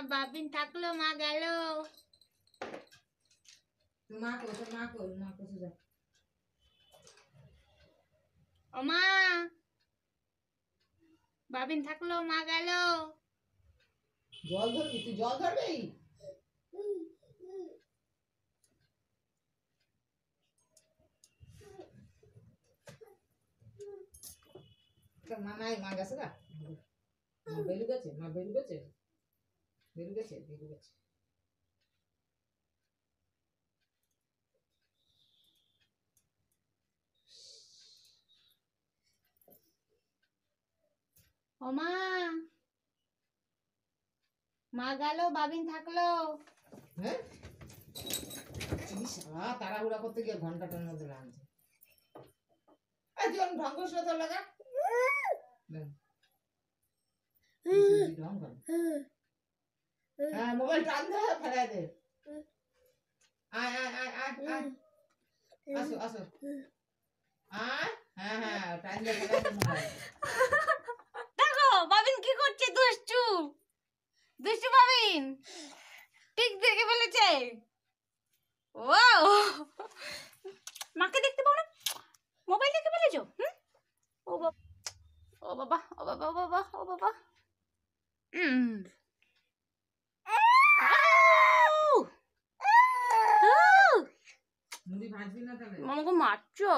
বাবিন থাকলো মা গেল। মা কোথায় যা। ও মা, বাবিন থাকলো মা গেল। জল ধরবি, তুই জল ধরবি? মা নাই, মা গেছে না, মা বেরু গেছে, বেরু গেছে। ও মা, মা গেল বাবিন থাকলো। হ্যাঁ, তাড়াহুড়া করতে গিয়ে ঘন্টাটার মধ্যে লাগছে। ঢং করিস না, তোর লাগা মোবাইল টান দে, ফেলাই দে। আয় আয় আয় আয় আয়, আসো আসো, আয়। হ্যাঁ টান দে, ফেলাই দে মোবাইল। দেখো বাবিন কি করছে, দুষ্টু দুষ্টু বাবিন ঠিক দেখে ফেলেছে। ওয়াও, মাকে দেখতে পাও না, মোবাইল দেখে ফেলেছো। ও বাবা ও বাবা ও বাবা ও বাবা ও বাবা। মুড়ি ভাজবি না তাহলে? আমাকে মারছো।